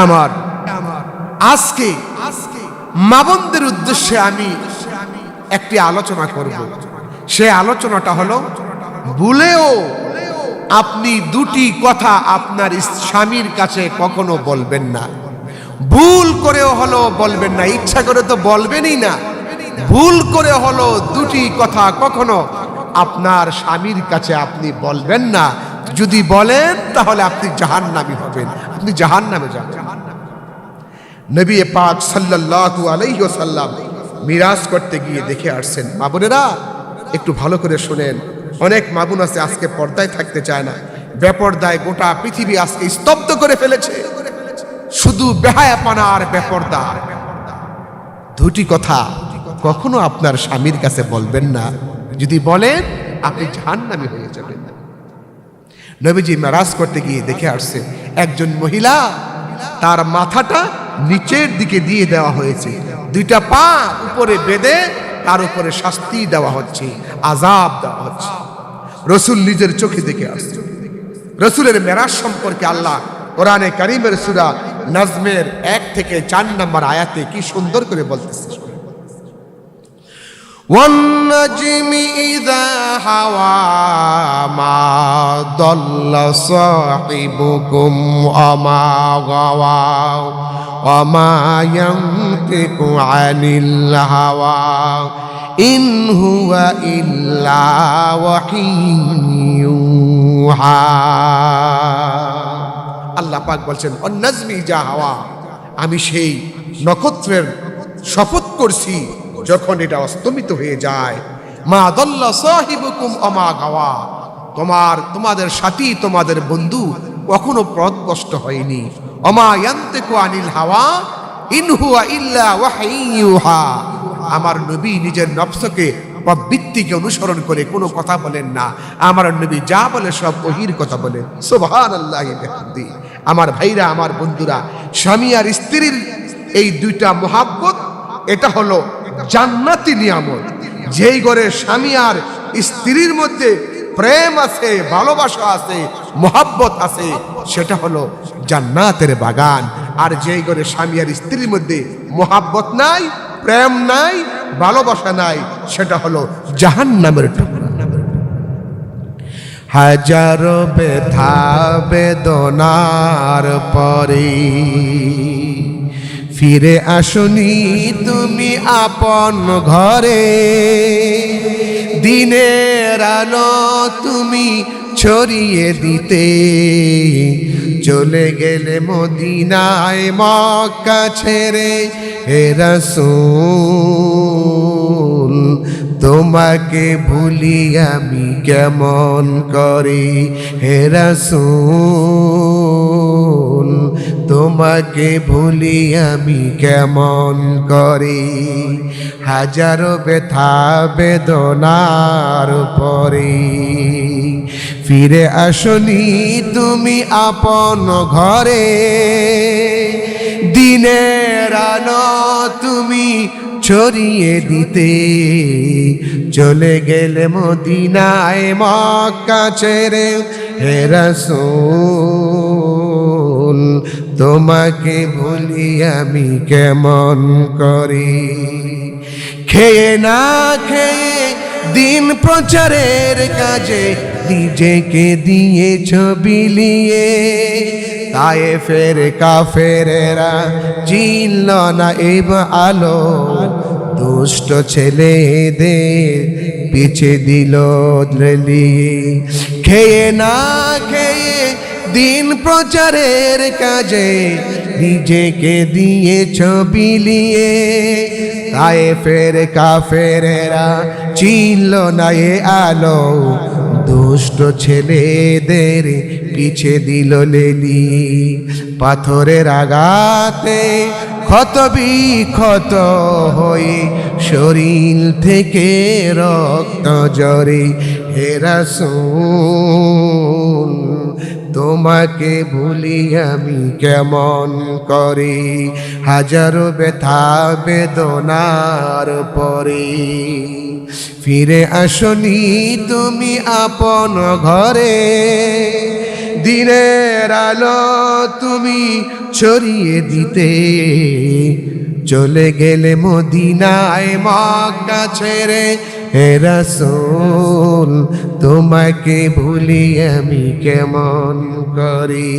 আমার আজকে মা বোনদের উদ্দেশ্যে আমি একটি আলোচনা করব। সে আলোচনাটা হলো, ভুলেও আপনি দুটি কথা আপনার স্বামীর কাছে কখনো বলবেন না। ভুল করেও হলো বলবেন না, ইচ্ছা করে তো বলবেনই না। ভুল করে হলো দুটি কথা কখনো আপনার স্বামীর কাছে আপনি বলবেন না। যদি বলেন তাহলে আপনি জাহান্নামী হবেন, আপনি জাহান্নামে যাবেন। নবী পাক সাল্লাল্লাহু আলাইহি ওয়াসাল্লাম মিরাজ করতে গিয়ে দেখে আসছেন। মা বোনেরা একটু ভালো করে শুনেন। অনেক মা বোন আছে আজকে পর্দায় থাকতে চায় না, বেপর্দায় গোটা পৃথিবী আজকে স্তব্ধ করে ফেলেছে। শুধু বেহায়াপনা আর বেপর্দা। দুটি কথা কখনো আপনার স্বামীর কাছে বলবেন না। যদি বলেন আপনি জাহান্নামী হয়ে যাবেন। নবীজি মিরাজ করতে গিয়ে দেখে আসছে একজন মহিলা, তার মাথাটা নিচের দিকে দিয়ে দেওয়া হয়েছে, দুইটা পা উপরে বেঁধে তার উপরে শাস্তি দেওয়া হচ্ছে, আযাব দেওয়া হচ্ছে। রাসূল নিজের চোখে দেখে আসছে। রাসূলের মেরাজ সম্পর্কে আল্লাহ কোরআনে কারীমের সূরা নাজমের 1 থেকে 4 নম্বর আয়াতে কি সুন্দর করে বলতেছে। والنجم إذا هوى ما ضل صاحبكم وما غوى وما ينطق عن الهوى إن هو إلا وحي يوحى। আল্লাহ পাক বলছেন, والنجم إذا هوى, আমি সেই নক্ষত্রের শপথ করছি যখন এটা অস্তমিত হয়ে যায়। মা দাল্লা সাহিবুকুম ওমা গাওয়া, তোমাদের সাথী তোমাদের বন্ধু কখনো পথভ্রষ্ট হয়নি। ওমা ইয়ান্তিকু আনিল হাওয়া ইন হুয়া ইল্লা ওয়াহয়ুন ইউহা, আমার নবী নিজের নফসকে প্রবৃত্তিকে অনুসরণ করে কোনো কথা বলেন না। আমার নবী যা বলে সব ওহীর কথা বলে। সুবহানাল্লাহি বিহামদি। আমার ভাইরা, আমার বন্ধুরা, স্বামী আর স্ত্রীর এই দুইটা মহাব্বত, এটা হলো জান্নাতি নিয়ামত। যেই ঘরে স্বামী আর স্ত্রীর মধ্যে প্রেম আছে, ভালোবাসা আছে, মহাব্বত আছে, সেটা হলো জান্নাতের বাগান। আর যেই ঘরে স্বামী আর স্ত্রীর মধ্যে মহাব্বত নাই, প্রেম নাই, ভালোবাসা নাই, সেটা হলো জাহান্নামের টুকরা। হাজারো ব্যথা বেদনার পরে ফিরে আসনি তুমি আপন ঘরে। দিনের আলো তুমি ছড়িয়ে দিতে চলে গেলে মদিনায় মক্কা ছেড়ে। হে রাসূল, তোমাকে ভুলি আমি কেমন করে। হে রাসূল, তোমাকে ভুলি আমি কেমন করে। হাজারো ব্যথা বেদনার পরে ফিরে আসনি তুমি আপন ঘরে। দিনের আলো তুমি ছড়িয়ে দিতে চলে গেলে মদিনায় মক্কা ছেড়ে। হে রাসূল, তোমাকে ভুলি আমি কেমন করি। খেয়ে না খেয়ে দিন প্রচারের কাজে নিজেকে দিয়েছ বিলিয়ে। তায়েফের কাফেরেরা চিনল না এব আলো, দুষ্ট ছেলেদের পিছে দিল লেলিয়ে। খেয়ে না খেয়ে দিন প্রচারের কাজে নিজেকে দিয়েছ বিলিয়ে। তায়েফের কাফেরেরা চিনল না এ আলো, দুষ্ট ছেলেদের পিছে দিল লেলি। পাথরের আঘাতে ক্ষত বিক্ষত হয়ে শরীর থেকে রক্ত ঝরে। হে রাসূল, তোমাকে ভুলি আমি কেমন করে। হাজারো ব্যথা বেদনার পরে ফিরে আসনি তুমি আপন ঘরে। দিনের আলো তুমি ছড়িয়ে দিতে, চলে গেলে মদিনায় মক্কা ছেড়ে। হে রাসূল তোমাকে ভুলি আমি কেমন করি।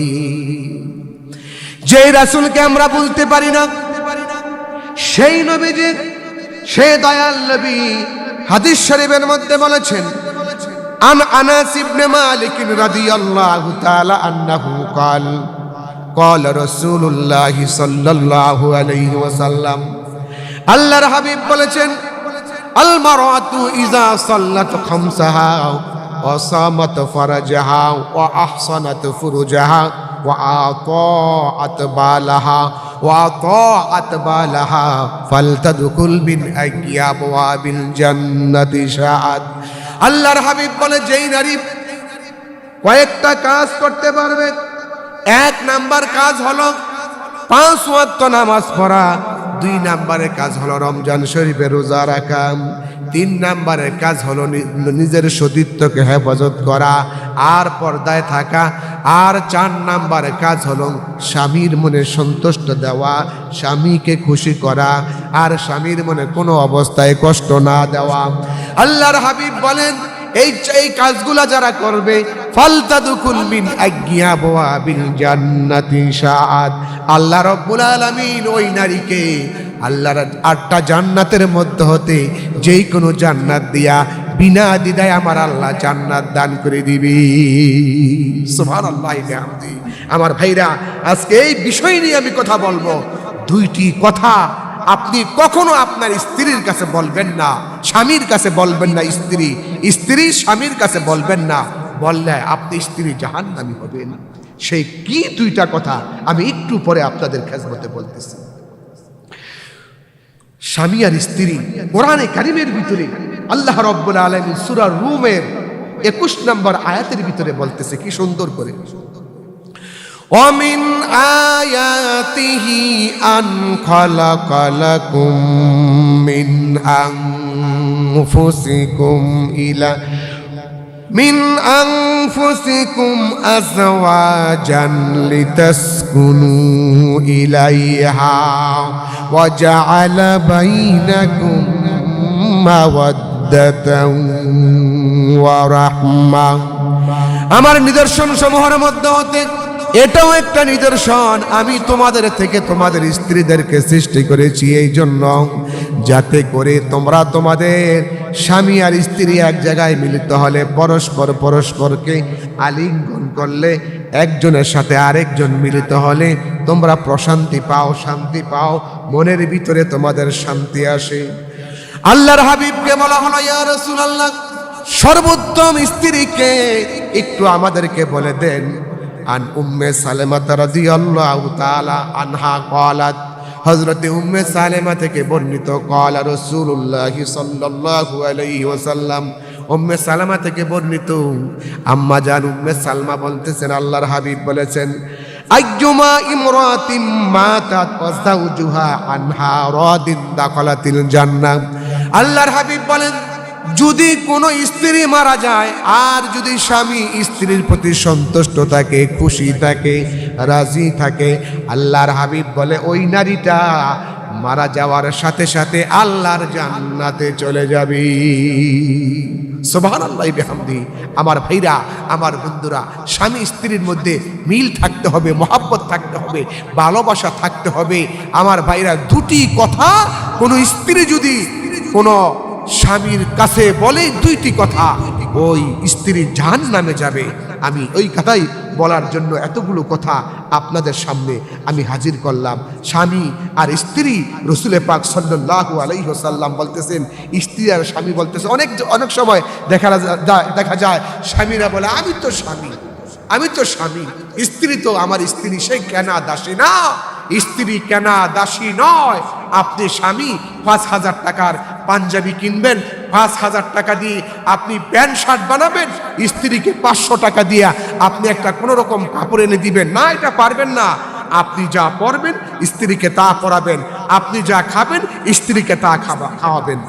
যে রাসূলকে আমরা বুঝতে পারি না, সেই নবীজি, সেই দয়াল নবী হাদিস শরীফের মধ্যে বলেছেন, আন আনাস ইবনে মালিক রাদিয়াল্লাহু তাআলা আনহু قال قال رسول الله সাল্লাল্লাহু আলাইহি ওয়াসাল্লাম, আল্লাহর হাবিব বলেছেন, আল মারাতু ইযা সাল্লাত খামসাহা ওয়া সামাত ফারাজাহা ওয়া আহসানাত ফুরুজাহা ওয়া আতাআত বালাহা ফালতাদখুল মিন আবওয়াবিল জান্নাতি শাআত। আল্লাহর হাবিব বলে, যেই নারী কয়েকটা কাজ করতে পারবে, এক নাম্বার কাজ হলো 5 ওয়াক্ত নামাজ পড়া, 2 নাম্বারের কাজ হলো রমজান শরীফের রোজা রাখা, 3 নাম্বারের কাজ হলো নিজের সতীত্বকে হেফাজত করা আর পর্দায় থাকা, আর 4 নাম্বারের কাজ হলো স্বামীর মনে সন্তুষ্ট দেওয়া, স্বামীকে খুশি করা আর স্বামীর মনে কোনো অবস্থায় কষ্ট না দেওয়া। আল্লাহর হাবিব বলেন, এই কাজগুলা যারা করবে, ফালতাদখুল মিন আবওয়াবিল জান্নাতি শাআত, আল্লাহ রাব্বুল আলামিন ওই নারীকে আল্লাহর 8টা জান্নাতের মধ্যে হতে যেই কোনো জান্নাত দিয়া বিনা দ্বিধায় আমার আল্লাহ জান্নাত দান করে দিবে। সুবহানাল্লাহি ওয়া বিহামদিহি। আমার ভাইরা, আজকে এই বিষয় নিয়ে আমি কথা বলবো। 2টি কথা আপনি কখনো আপনার স্ত্রীর কাছে বলবেন না, স্বামীর কাছে বলবেন না, স্ত্রী স্বামীর কাছে বলবেন না, বললে আপনি স্ত্রী জাহান্নামী হবেন। সেই কি 2টা কথা আমি একটু পরে আপনাদের খেজমতে বলতেছি। স্বামী আর স্ত্রী কোরআনে কারিমের ভিতরে আল্লাহ রাব্বুল আলামিন সূরা রুমের 21 নম্বর আয়াতের ভিতরে বলতেছে কি সুন্দর করে, وَمِنْ آيَاتِهِ أَنْ خَلَقَ لَكُم مِّنْ أَنفُسِكُمْ أَزْوَاجًا لِتَسْكُنُوا إِلَيْهَا وَجَعَلَ بَيْنَكُم مَّوَدَّةً وَرَحْمَةً। আমার নিদর্শন সমূহের মধ্যে হতে এটাও একটা নিদর্শন, আমি তোমাদের থেকে তোমাদের স্ত্রীদেরকে সৃষ্টি করেছি এই জন্য, যাতে করে তোমরা তোমাদের স্বামী আর স্ত্রী এক জায়গায় মিলিত হলে পরস্পরকে আলিঙ্গন করলে, একজনের সাথে আরেকজন মিলিত হলে তোমরা প্রশান্তি পাও, শান্তি পাও, মনের ভিতরে তোমাদের শান্তি আসে। আল্লাহর হাবিবকে বলা হলো, ইয়া রাসূলুল্লাহ, সর্বোত্তম স্ত্রীকে একটু আমাদেরকে বলে দেন। আন উম্মে সালেমা রাদিয়াল্লাহু তাআলা আনহা ক্বালাত, হযরত উম্মে সালেমা থেকে বর্ণিত, ক্বালা রাসূলুল্লাহ সাল্লাল্লাহু আলাইহি ওয়াসাল্লাম, উম্মে সালেমা থেকে বর্ণিত, আম্মা জান উম্মে সালমা বলতেছেন, আল্লাহর হাবিব বলেছেন, আইয়ুমা ইমরাতিন মাতাত ওয়া যাওজুহা আনহা রাদিন দাখালাতিল জান্নাহ। আল্লাহর হাবিব বলেন, যদি কোনো স্ত্রী মারা যায় আর যদি স্বামী স্ত্রীর প্রতি সন্তুষ্ট থাকে, খুশি থাকে, রাজি থাকে, আল্লাহর হাবিব বলে ওই নারীটা মারা যাওয়ার সাথে সাথে আল্লাহর জান্নাতে চলে যাবে। সুবহানাল্লাহি বিহামদিহি। আমার ভাইরা, আমার বন্ধুরা, স্বামী স্ত্রীর মধ্যে মিল থাকতে হবে, মহব্বত থাকতে হবে, ভালোবাসা থাকতে হবে। আমার ভাইরা, 2টি কথা কোনো স্ত্রী যদি কোনো স্বামীর কাছে বলে 2টি কথা, ওই স্ত্রী জাহান্নামে যাবে। আমি ওই কথাই বলার জন্য এতগুলো কথা আপনাদের সামনে আমি হাজির করলাম। স্বামী আর স্ত্রী, রাসূল পাক সাল্লাল্লাহু আলাইহি ওয়াসাল্লাম বলতেছেন, স্ত্রী আর স্বামী বলতেছে, অনেক সময় দেখা যায় স্বামীরা বলে, আমি তো স্বামী, স্ত্রী তো আমার স্ত্রী, সে কেনা দাসী না। স্ত্রী কেনা দাসী নয়। আপনি স্বামী 5,000 টাকার পাঞ্জাবি কিনবেন, 5,000 টাকা দিয়ে আপনি প্যান্ট শার্ট বানাবেন, স্ত্রীকে 500 টাকা দিয়ে আপনি একটা কোনো রকম কাপড় এনে দিবেন না, এটা পারবেন না। আপনি যা পরবেন স্ত্রীকে তা পরাবেন, আপনি যা খাবেন স্ত্রীকে তা খাওয়াবেন।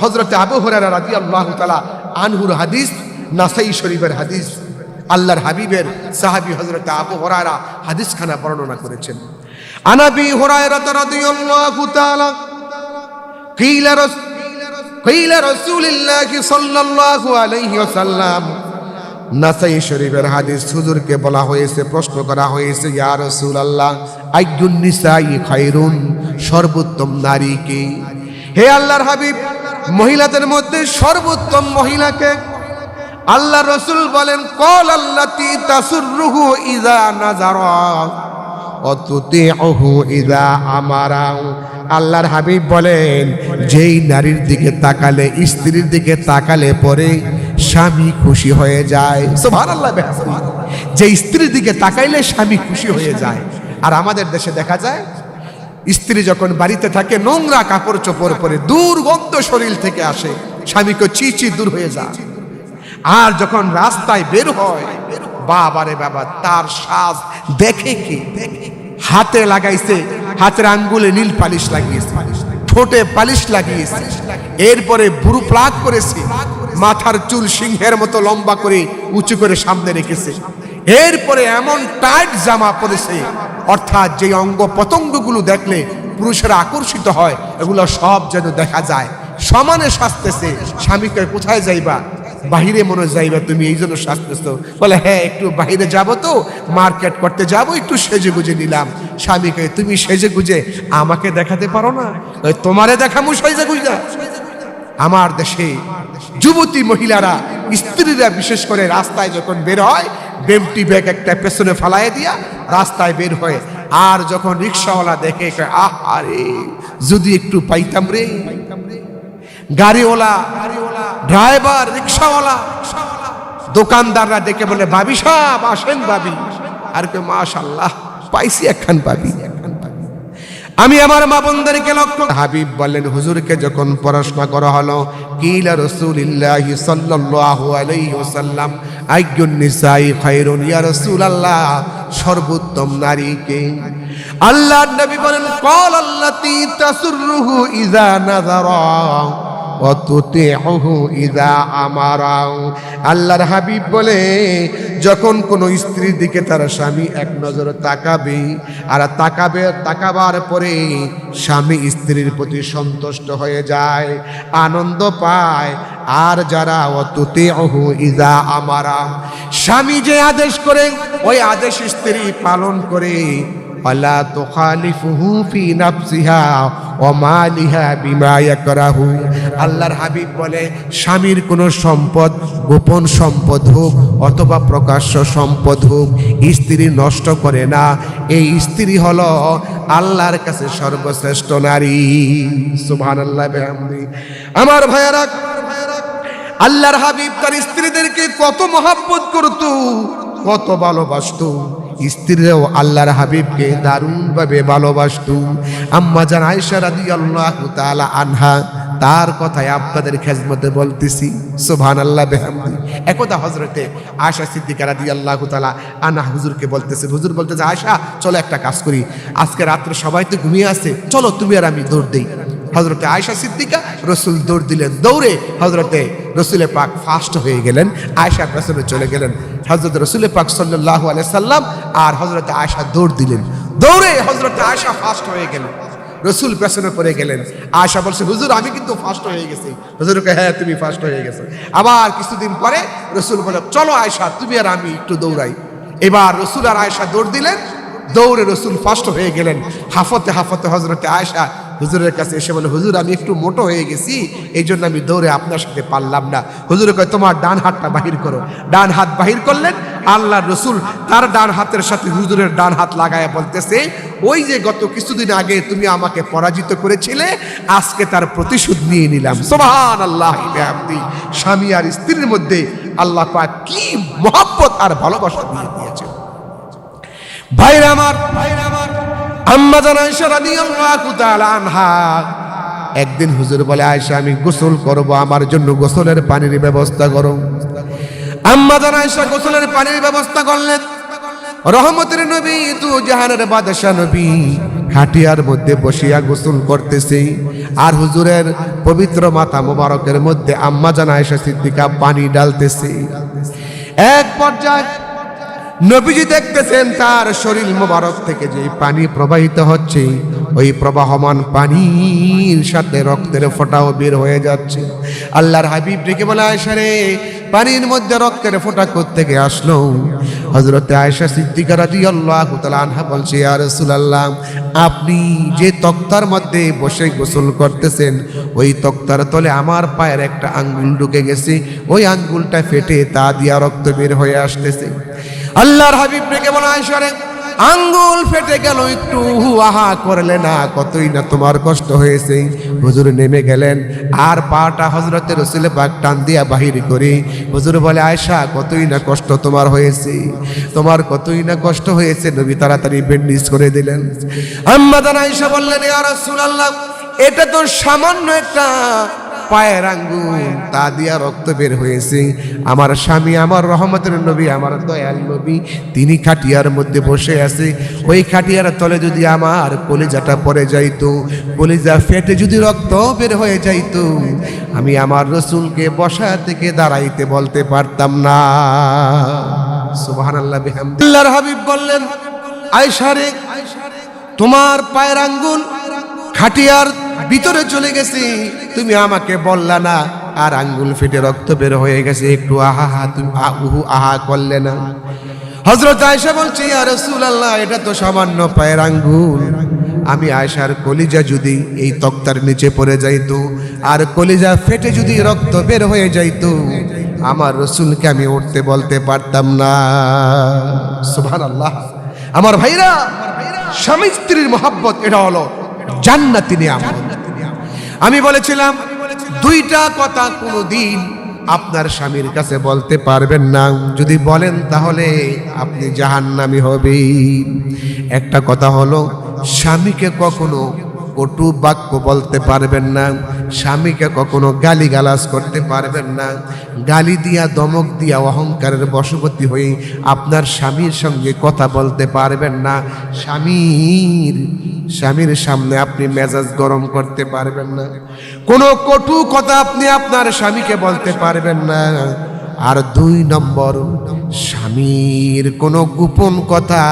হযরত আবু হুরায়রা রাদিয়াল্লাহু তাআলা আনহুর হাদিস, নাসাই শরীফের হাদিস, আল্লাহর হাবিবের সাহাবী হযরত আবু হুরায়রা হাদিসখানা বর্ণনা করেছেন। আনাবি হুরায়রা রাদিয়াল্লাহু তাআলা কিলা রাসূলুল্লাহ সাল্লাল্লাহু আলাইহি ওয়াসাল্লাম, নাসাই শরীফের হাদিস, হুজুরকে বলা হয়েছে, প্রশ্ন করা হয়েছে, ইয়া রাসূলুল্লাহ আইয়ুন নিসাই খায়রুন, সর্বোত্তম নারী কে? হে আল্লাহর হাবিব, মহিলাদের মধ্যে সর্বোত্তম মহিলাকে? আল্লাহ রাসূল বলেন, ক্বাল আল্লাতী তাসুররুহু ইযা নাযারা ওয়া তুতিউহু ইযা আমারা। আল্লাহর হাবিব বলেন, যেই নারীর দিকে তাকালে, স্ত্রীর দিকে তাকালে পরে স্বামী খুশি হয়ে যায়। সুবহানাল্লাহ। যে স্ত্রীর দিকে তাকাইলে স্বামী খুশি হয়ে যায়। আর আমাদের দেশে দেখা যায়, স্ত্রী যখন বাড়িতে থাকে নোংরা কাপড় চোপড় পরে, দুর্গন্ধ শরীর থেকে আসে, স্বামীকে চিচি দূর হয়ে যায়। আর যখন রাস্তায় বের হয়, বাবারে বাবা, তার সাজ দেখে কি, হাতে লাগাইছে, হাতের আঙ্গুলে নীল পালিশ লাগিয়েছে, ঠোঁটে পালিশ লাগিয়েছে, এরপরে বুড়ো প্লাগ করেছে, মাথার চুল সিংহের মতো লম্বা করে উঁচু করে সামনে রেখেছে, এরপরে এমন টাইট জামা পরেছে, অর্থাৎ যে অঙ্গ পতঙ্গগুলো দেখলে পুরুষেরা আকর্ষিত হয়, এগুলো সব যেন দেখা যায়। সমানে সাজতেছে। স্বামীকে, কোথায় যাইবা? বাহিরে মনে যাইবা তুমি, এই জন্য সাজতেছ? বলে, হ্যাঁ একটু বাহিরে যাব, তো মার্কেট করতে যাব, একটু সেজে গুজে নিলাম। স্বামীকে, তুমি সেজে গুজে আমাকে দেখাতে পারো না? তোমারে দেখামু সেজে গুজে? আমার দেশে যুবতী মহিলারা, স্ত্রীরা বিশেষ করে রাস্তায় যখন বের হয়, বেমটি ব্যাগ একটা পেছনে ফালায় দিয়া রাস্তায় বের হয়। আর যখন রিক্সাওয়ালা দেখে, আরে যদি একটু পাইতাম রে। গাড়িওয়ালা, ড্রাইভার, রিক্সাওয়ালা, দোকানদাররা দেখে বলে, ভাবি সাহেব আসেন ভাবি। আর কে, মাশাআল্লাহ পাইছি একখান ভাবি। আমি আমার মা বোনদেরকে লক্ষ্য। হাবিব বলেন, হুজুরকে যখন প্রশ্ন করা হলো, কিলা রাসূলুল্লাহ সাল্লাল্লাহু আলাইহি ওয়াসাল্লাম আইয়ুন নিসাই খায়রুন, ইয়া রাসূলুল্লাহ সর্বোত্তম নারী কে? আল্লাহর নবী বলেন, ক্বাল আল্লাতী তাসুররুহু ইযা নাযারা ওয়া তুতিউহু ইযা আমারা। আল্লাহর হাবিব বলে, যখন কোন স্ত্রীর দিকে তার স্বামী এক নজর তাকাবে, আর তাকাবার পরে স্বামী স্ত্রীর প্রতি সন্তুষ্ট হয়ে যায়, আনন্দ পায়। আর যারা ওয়া তুতিউহু ইযা আমারা, স্বামী যে আদেশ করে ওই আদেশ স্ত্রী পালন করে, আলা তুখালিফুহু ফি নাফসিহা ওয়া মালিহা বিমা ইয়াকরাহু। আল্লাহর হাবিব বলে, স্বামীর কোনো সম্পদ, গোপন সম্পদ হোক অথবা প্রকাশ্য সম্পদ হোক, স্ত্রী নষ্ট করে না। এই স্ত্রী হলো আল্লাহর কাছে সর্বশ্রেষ্ঠ নারী। সুবহানাল্লাহ বিহামদি। আমার ভাইয়েরা, আল্লাহর হাবিব তার স্ত্রীদেরকে কত মহব্বত করত, কত ভালোবাসতো। স্ত্রীরাও আল্লাহর হাবিবকে দারুণভাবে ভালোবাসত। আম্মা জান আয়েশা রাদিয়াল্লাহু তাআলা আনহা, তার কথায় আপনাদের খেজমতে বলতেছি, সুবহানাল্লাহ বিহামদি। একদা হযরতে আয়েশা সিদ্দিকা রাদিয়াল্লাহু তাআলা আনহা হুজুরকে বলতেছে, হুজুর বলতেছে, আয়েশা চলো একটা কাজ করি, আজকে রাত্রে সবাই তো ঘুমিয়ে আছে, চলো তুমি আর আমি দৌড় দেই। হযরতে আয়েশা সিদ্দিকা, রসুল দৌড় দিলেন, দৌড়ে হযরতে রসুলে পাক ফাস্ট হয়ে গেলেন, আয়েশার পেছনে চলে গেলেন। হযরত রসুলে পাক সাল্লাল্লাহু আলাইহি সাল্লাম আর হযরতে আয়েশা দৌড় দিলেন, দৌড়ে হযরতে আয়েশা ফাস্ট হয়ে গেলেন, রসুল পেছনে পড়ে গেলেন। আয়েশা বলছে, হুজুর আমি কিন্তু ফাস্ট হয়ে গেছি। হুজুরকে, হ্যাঁ তুমি ফাস্ট হয়ে গেছো। আবার কিছুদিন পরে রসুল বলে, চলো আয়েশা তুমি আর আমি একটু দৌড়াই। এবার রসুল আর আয়েশা দৌড় দিলেন, দৌড়ে রসুল ফাস্ট হয়ে গেলেন। হাফতে হাফতে হযরতে আয়েশা হুজুরের কাছে এসে বলে, হুজুর আমি একটু মোটো হয়ে গেছি, এই জন্য আমি দৌড়ে আপনার সাথে পারলাম না। হুজুরে কয়, তোমার ডান হাতটা বাহির করো। ডান হাত বাহির করলেন। আল্লাহর রসুল তার ডান হাতের সাথে হুজুরের ডান হাত লাগায়া বলতেছে, ওই যে গত কিছুদিন আগে তুমি আমাকে পরাজিত করেছিলে, আজকে তার প্রতিশোধ নিয়ে নিলাম। সুবহানাল্লাহ বিহামদি। স্বামী আর স্ত্রীর মধ্যে আল্লাহ পাক কি মহব্বত আর ভালোবাসা দিয়ে দিয়েছে। ভাইরা আমার, আম্মা জান আয়েশা রাদিয়াল্লাহু তাআলা আনহা, একদিন হুজুর বলে, আয়েশা আমি গোসল করব, আমার জন্য গোসলের পানির ব্যবস্থা করো। আম্মা জান আয়েশা গোসলের পানির ব্যবস্থা করলেন। রহমতের নবী, তু জাহানের বাদশা নবী খাটিয়ার মধ্যে বসিয়া গোসল করতেছে, আর হুজুরের পবিত্র মাথা মোবারকের মধ্যে আম্মা জান আয়েশা সিদ্দিকা পানি ঢালতেছে। এক পর্যায়ে নবীজি দেখতেছেন তার শরীর মোবারক থেকে যে পানি প্রবাহিত হচ্ছে, ওই প্রবাহমান পানির সাথে রক্তের ফোঁটাও বের হয়ে যাচ্ছে। আল্লাহর হাবিব ডেকে বলে, আয়েশা রে, পানির মধ্যে রক্তের ফোঁটা কোত্থেকে আসলো? হযরতে আয়েশা সিদ্দিকা রাদিয়াল্লাহু তাআলা আনহা বলছে, ইয়া রাসূলুল্লাহ, আপনি যে তক্তার মধ্যে বসে গোসল করতেছেন, ওই তক্তার তলে আমার পায়ের একটা আঙ্গুল ঢুকে গেছে, ওই আঙ্গুলটা ফেটে তা দিয়া রক্ত বের হয়ে আসতেছে। আল্লাহর হাবিব ডেকে বলে, আয়েশা রে, আঙ্গুল ফেটে গেল, একটু আহা করলে না, কতই না তোমার কষ্ট হয়েছে। হুজুর নেমে গেলেন, আর পাটা হযরতে রাসূল পাক টান দিয়া বাহির করে হুজুর বলে, আয়েশা, কতই না কষ্ট তোমার হয়েছে, তোমার কতই না কষ্ট হয়েছে। নবী তাড়াতাড়ি ব্যান্ডেজ করে দিলেন। আম্মা জান আয়েশা বললেন, ইয়া রাসূলুল্লাহ, এটা তো সামান্য একটা পায়ের আঙ্গুল, তা দিয়া রক্ত বের হয়েছে। আমার স্বামী, আমার রহমতের নবী, আমার দয়াল নবী, তিনি খাটিয়ার মধ্যে বসে আছে। ওই খাটিয়ার তলে যদি আমার কলিজাটা পড়ে যাইতো, কলিজা ফেটে যদি রক্ত বের হয়ে যাইতো, আমি আমার রাসূলকে বসা থেকে দাঁড়াইতে বলতে পারতাম না। সুবহানাল্লাহ বিহামদিহি। আল্লাহর হাবিব বললেন, আয়েশা রে, তোমার পায়ের আঙ্গুল খাটিয়ার ভিতরে চলে গেছে, তুমি আমাকে বললা না, আর আঙ্গুল ফেটে রক্ত বের হয়ে গেছে, একটু আহা হা তুমি আহু আহা করলে না। হযরত আয়েশা বলছে, ইয়া রাসূলুল্লাহ, এটা তো সামান্য পায়ের আঙ্গুল, আমি আয়েশার কলিজা যদি এই তক্তার নিচে পড়ে যাইতো, আর কলিজা ফেটে যদি রক্ত বের হয়ে যাইতো, আমার রাসূলকে আমি উঠতে বলতে পারতাম না। সুবহানাল্লাহ। আমার ভাইরা, স্বামী স্ত্রীর মহব্বত, এটা হলো জান্নাতি নিয়ামত। আমি বলেছিলাম, দুইটা কথা কোনোদিন আপনার স্বামীর কাছে বলতে পারবেন না, যদি বলেন তাহলে আপনি জাহান্নামী হবেন। একটা কথা হলো, স্বামীকে কখনো কটু বাক্য বলতে পারবেন না, স্বামীকে কখনো গালিগালাজ করতে পারবেন না। গালি দিয়া, দমক দিয়া, অহংকারের বশবর্তী হয়ে আপনার স্বামীর সঙ্গে কথা বলতে পারবেন না। স্বামীর সামনে আপনি মেজাজ গরম করতে পারবেন না, কোনো কটু কথা আপনি আপনার স্বামীকে বলতে পারবেন না। আর 2 নম্বর, স্বামীর কোনো গোপন কথা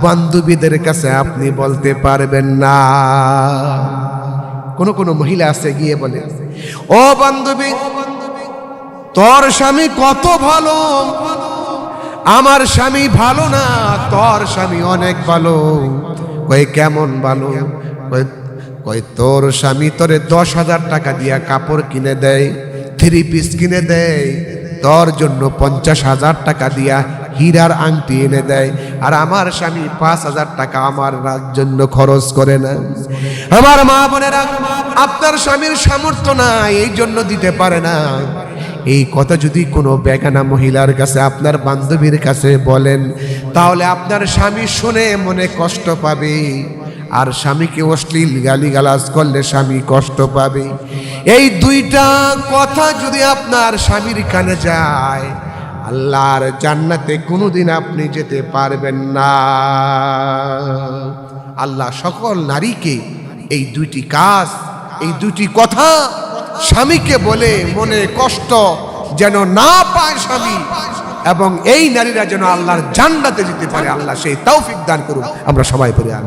বান্ধবীদের কাছে আপনি বলতে পারবেন না। কোন মহিলা আছে, গিয়ে বলে, ও বান্ধবী, তোর স্বামী কত ভালো, আমার স্বামী ভালো না, তোর স্বামী অনেক ভালো। কই কেমন ভালো? কই তোর স্বামী তোরে 10,000 টাকা দিয়া কাপড় কিনে দেয়, 3 পিস কিনে দেয়, তোর জন্য 50,000 টাকা দিয়া হীরার আংটি এনে দেয়, আর আমার স্বামী 5,000 টাকা আমার জন্য খরচ করে না। আমার মা বোনেরা, আপনার স্বামীর সামর্থ্য নাই, এই জন্য দিতে পারে না। এই কথা যদি কোনো বেগানা মহিলার কাছে, আপনার বান্ধবীর কাছে বলেন, তাহলে আপনার স্বামী শুনে মনে কষ্ট পাবে, আর স্বামীকে অশ্লীল গালিগালাজ করলে স্বামী কষ্ট পাবে। এই 2টা কথা যদি আপনার স্বামীর কানে যায়, আল্লাহর জান্নাতে কোনোদিন আপনি যেতে পারবেন না। আল্লাহ সকল নারীকে এই 2টি কাজ, এই 2টি কথা স্বামীকে বলে মনে কষ্ট যেন না পায় স্বামী, এবং এই নারীরা যেন আল্লাহর জান্নাতে যেতে পারে, আল্লাহ সেই তৌফিক দান করুন। আমরা সবাই পড়ি আমিন।